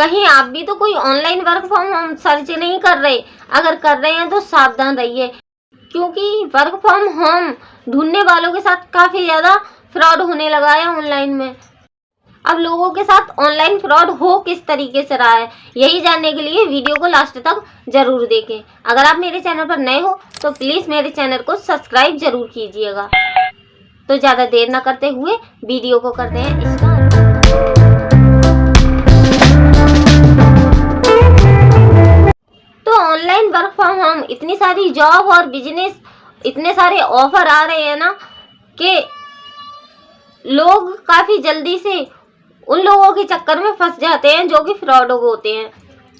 कहीं आप भी तो कोई online work from home search नहीं कर रहे? अगर कर रहे हैं तो सावधान रहिए, क्योंकि वर्क फ्रॉम होम ढूंढने वालों के साथ काफ़ी ज़्यादा फ्रॉड होने लगा है ऑनलाइन में। अब लोगों के साथ ऑनलाइन फ्रॉड हो किस तरीके से रहा है, यही जानने के लिए वीडियो को लास्ट तक जरूर देखें। अगर आप मेरे चैनल पर नए हो तो प्लीज़ मेरे चैनल को सब्सक्राइब जरूर कीजिएगा। तो ज़्यादा देर न करते हुए वीडियो को करते हैं स्टार्ट। तो ऑनलाइन वर्क फ्रॉम होम इतनी सारी जॉब और बिजनेस, इतने सारे ऑफर आ रहे हैं ना कि लोग काफ़ी जल्दी से उन लोगों के चक्कर में फंस जाते हैं जो कि फ्रॉड होते हैं,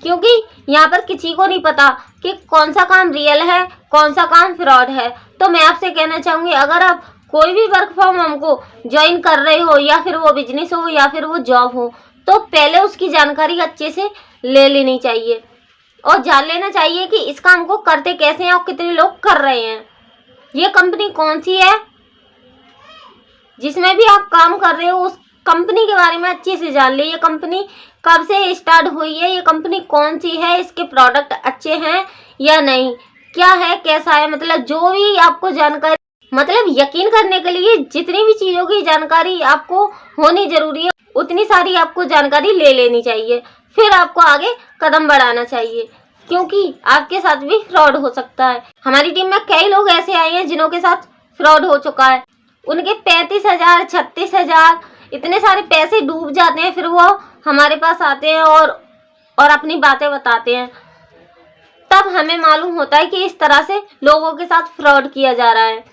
क्योंकि यहाँ पर किसी को नहीं पता कि कौन सा काम रियल है, कौन सा काम फ्रॉड है। तो मैं आपसे कहना चाहूँगी, अगर आप कोई भी वर्क फ्रॉम होम को ज्वाइन कर रहे हो, या फिर वो बिजनेस हो या फिर वो जॉब हो, तो पहले उसकी जानकारी अच्छे से ले लेनी चाहिए और जान लेना चाहिए कि इस काम को करते कैसे हैं और कितने लोग कर रहे हैं। ये कंपनी कौन सी है जिसमें भी आप काम कर रहे हो, उस कंपनी के बारे में अच्छे से जान ली। ये कंपनी कब से स्टार्ट हुई है, ये कंपनी कौन सी है, इसके प्रोडक्ट अच्छे हैं या नहीं, क्या है कैसा है, मतलब जो भी आपको जानकारी, मतलब यकीन करने के लिए जितनी भी चीज़ों की जानकारी आपको होनी जरूरी है, उतनी सारी आपको जानकारी ले लेनी चाहिए। फिर आपको आगे कदम बढ़ाना चाहिए, क्योंकि आपके साथ भी फ्रॉड हो सकता है। हमारी टीम में कई लोग ऐसे आए हैं जिनों के साथ फ्रॉड हो चुका है। उनके 35,000 36,000 इतने सारे पैसे डूब जाते हैं। फिर वो हमारे पास आते हैं और अपनी बातें बताते हैं, तब हमें मालूम होता है कि इस तरह से लोगों के साथ फ्रॉड किया जा रहा है।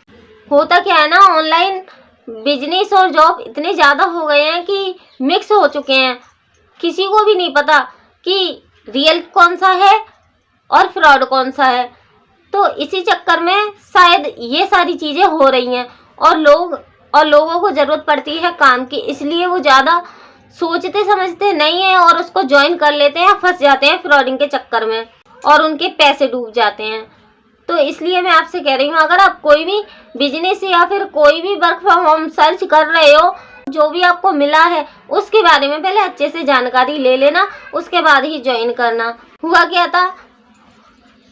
होता क्या है ना, ऑनलाइन बिजनेस और जॉब इतने ज़्यादा हो गए हैं कि मिक्स हो चुके हैं, किसी को भी नहीं पता कि रियल कौन सा है और फ्रॉड कौन सा है। तो इसी चक्कर में शायद ये सारी चीज़ें हो रही हैं और लोगों को ज़रूरत पड़ती है काम की, इसलिए वो ज़्यादा सोचते समझते नहीं है और उसको ज्वाइन कर लेते हैं, फंस जाते हैं फ्रॉडिंग के चक्कर में और उनके पैसे डूब जाते हैं। तो इसलिए मैं आपसे कह रही हूँ, अगर आप कोई भी बिजनेस या फिर कोई भी वर्क फ्रॉम होम सर्च कर रहे हो, जो भी आपको मिला है उसके बारे में पहले अच्छे से जानकारी ले लेना, उसके बाद ही ज्वाइन करना। हुआ क्या था,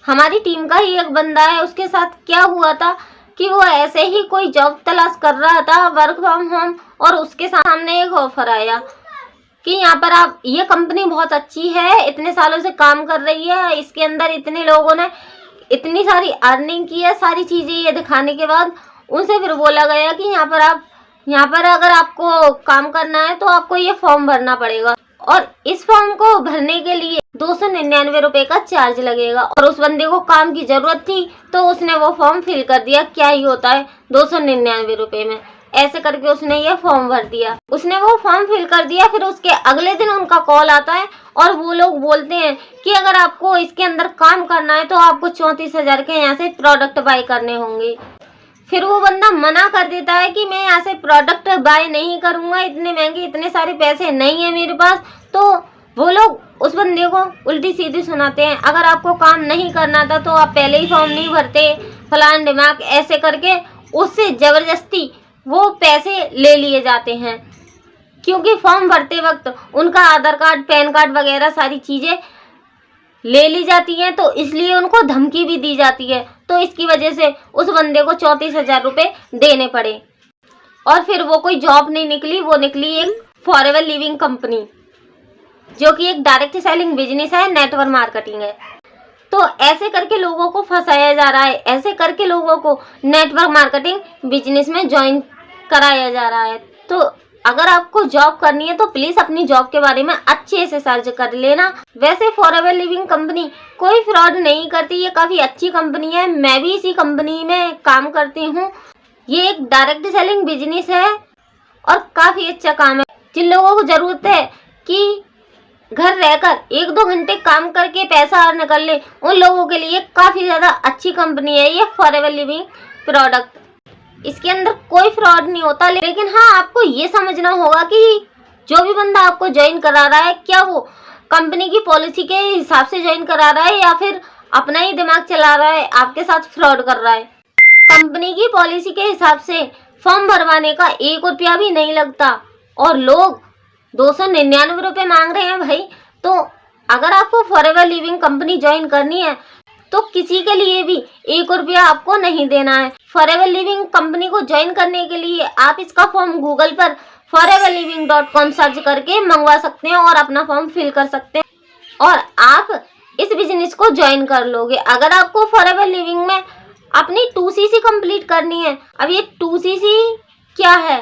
हमारी टीम का ही एक बंदा है, उसके साथ क्या हुआ था कि वो ऐसे ही कोई जॉब तलाश कर रहा था वर्क फ्रॉम होम, और उसके सामने एक ऑफर आया कि यहाँ पर आप, ये कंपनी बहुत अच्छी है, इतने सालों से काम कर रही है, इसके अंदर इतने लोगों ने इतनी सारी अर्निंग की है, सारी चीज़ें ये दिखाने के बाद उनसे फिर बोला गया कि यहाँ पर अगर आपको काम करना है तो आपको ये फॉर्म भरना पड़ेगा, और इस फॉर्म को भरने के लिए 299 रुपये का चार्ज लगेगा। और उस बंदे को काम की ज़रूरत थी तो उसने वो फॉर्म फिल कर दिया। क्या ही होता है 299 रुपये में, ऐसे करके उसने ये फॉर्म भर दिया, उसने वो फॉर्म फिल कर दिया। फिर उसके अगले दिन उनका कॉल आता है और वो लोग बोलते हैं कि अगर आपको इसके अंदर काम करना है तो आपको 34,000 के यहाँ से प्रोडक्ट बाय करने होंगे। फिर वो बंदा मना कर देता है कि मैं यहाँ से प्रोडक्ट बाय नहीं करूँगा, इतने महंगे, इतने सारे पैसे नहीं है मेरे पास। तो वो लोग उस बंदे को उल्टी सीधी सुनाते हैं, अगर आपको काम नहीं करना था तो आप पहले ही फॉर्म नहीं भरते, फलान दिमाग, ऐसे करके उससे ज़बरदस्ती वो पैसे ले लिए जाते हैं। क्योंकि फॉर्म भरते वक्त उनका आधार कार्ड, पैन कार्ड वगैरह सारी चीज़ें ले ली जाती हैं, तो इसलिए उनको धमकी भी दी जाती है। तो इसकी वजह से उस बंदे को 34,000 रुपये देने पड़े। और फिर वो कोई जॉब नहीं निकली, वो निकली एक फॉरएवर लिविंग कंपनी, जो कि एक डायरेक्ट सेलिंग बिजनेस है, नेटवर्क मार्केटिंग है। तो ऐसे करके लोगों को फंसाया जा रहा है, ऐसे करके लोगों को नेटवर्क मार्केटिंग बिजनेस में ज्वाइन कराया जा रहा है। तो अगर आपको जॉब करनी है तो प्लीज़ अपनी जॉब के बारे में अच्छे से सर्च कर लेना। वैसे फॉरएवर लिविंग कंपनी कोई फ्रॉड नहीं करती, ये काफ़ी अच्छी कंपनी है, मैं भी इसी कंपनी में काम करती हूँ। ये एक डायरेक्ट सेलिंग बिजनेस है और काफ़ी अच्छा काम है। जिन लोगों को ज़रूरत है कि घर रहकर 1-2 घंटे काम करके पैसा अर्न कर ले, उन लोगों के लिए काफ़ी ज़्यादा अच्छी कंपनी है ये फॉरएवर लिविंग प्रोडक्ट। इसके अंदर कोई फ्रॉड नहीं होता, लेकिन हाँ, आपको ये समझना होगा कि जो भी बंदा आपको ज्वाइन करा रहा है, क्या वो कंपनी की पॉलिसी के हिसाब से ज्वाइन करा रहा है या फिर अपना ही दिमाग चला रहा है, आपके साथ फ्रॉड कर रहा है। कंपनी की पॉलिसी के हिसाब से फॉर्म भरवाने का 1 रुपया भी नहीं लगता और लोग 299 रुपये मांग रहे हैं भाई। तो कंपनी ज्वाइन करनी है तो किसी के लिए भी 1 रुपया आपको नहीं देना है। फॉरएवर लिविंग कंपनी को ज्वाइन करने के लिए आप इसका फॉर्म गूगल पर foreverliving.com सर्च करके मंगवा सकते हैं और अपना फॉर्म फिल कर सकते हैं और आप इस बिजनेस को ज्वाइन कर लोगे। अगर आपको फॉरएवर लिविंग में अपनी 2cc कंप्लीट करनी है, अब ये 2cc क्या है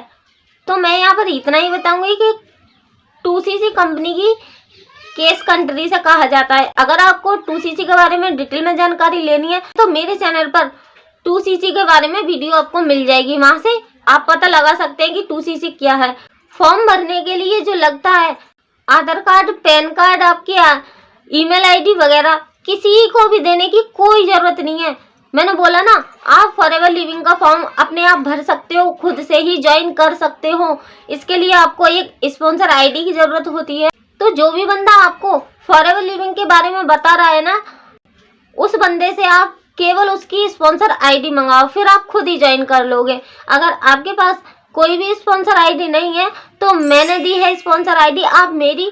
तो मैं यहाँ पर इतना ही बताऊंगी कि 2cc कंपनी की केस कंट्री से कहा जाता है। अगर आपको 2cc के बारे में डिटेल में जानकारी लेनी है तो मेरे चैनल पर 2cc के बारे में वीडियो आपको मिल जाएगी, वहां से आप पता लगा सकते हैं कि 2cc क्या है। फॉर्म भरने के लिए जो लगता है आधार कार्ड, पैन कार्ड, आपकी ईमेल आईडी वगैरह किसी को भी देने की कोई जरूरत नहीं है। मैंने बोला ना, आप फॉरएवर लिविंग का फॉर्म अपने आप भर सकते हो, खुद से ही ज्वाइन कर सकते हो। इसके लिए आपको एक स्पॉन्सर आईडी की जरूरत होती है। तो जो भी बंदा आपको फॉरएवर लिविंग के बारे में बता रहा है ना, उस बंदे से आप केवल उसकी स्पॉन्सर आईडी मंगाओ, फिर आप खुद ही ज्वाइन कर लोगे। अगर आपके पास कोई भी स्पॉन्सर आईडी नहीं है तो मैंने दी है स्पॉन्सर आईडी, आप मेरी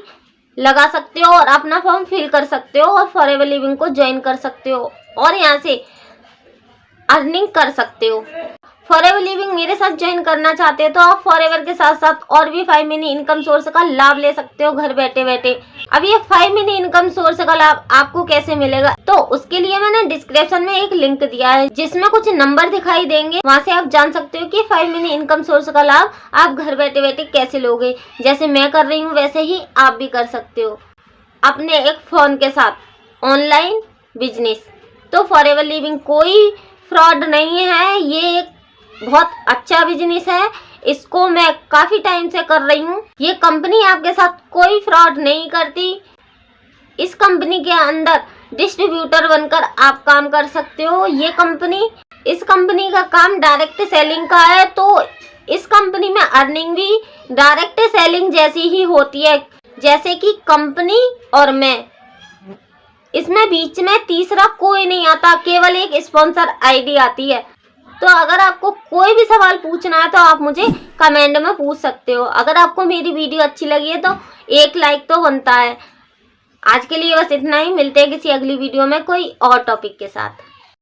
लगा सकते हो और अपना फॉर्म फिल कर सकते हो और फॉरएवर लिविंग को ज्वाइन कर सकते हो और यहाँ से अर्निंग कर सकते हो। फॉरएवर लिविंग मेरे साथ ज्वाइन करना चाहते हो तो आप फॉरएवर के साथ साथ और भी 5 मिनी इनकम सोर्स का लाभ ले सकते हो घर बैठे बैठे। अब ये 5 मिनी इनकम सोर्स का लाभ आपको कैसे मिलेगा तो उसके लिए मैंने डिस्क्रिप्शन में एक लिंक दिया है जिसमें कुछ नंबर दिखाई देंगे, वहां से आप जान सकते हो कि 5 मिनी इनकम सोर्स का लाभ आप घर बैठे बैठे कैसे लोगे। जैसे मैं कर रही हूँ वैसे ही आप भी कर सकते हो अपने एक फोन के साथ ऑनलाइन बिजनेस। तो फॉरएवर लिविंग कोई फ्रॉड नहीं है, ये एक बहुत अच्छा बिजनेस है, इसको मैं काफी टाइम से कर रही हूँ। ये कंपनी आपके साथ कोई फ्रॉड नहीं करती। इस कंपनी के अंदर डिस्ट्रीब्यूटर बनकर आप काम कर सकते हो। इस कंपनी का काम डायरेक्ट सेलिंग का है, तो इस कंपनी में अर्निंग भी डायरेक्ट सेलिंग जैसी ही होती है जैसे कि कंपनी और मैं। इसमें बीच में तीसरा कोई नहीं आता, केवल एक स्पॉन्सर आईडी आती है। तो अगर आपको कोई भी सवाल पूछना है तो आप मुझे कमेंट में पूछ सकते हो। अगर आपको मेरी वीडियो अच्छी लगी है तो एक लाइक तो बनता है। आज के लिए बस इतना ही, मिलते हैं किसी अगली वीडियो में कोई और टॉपिक के साथ।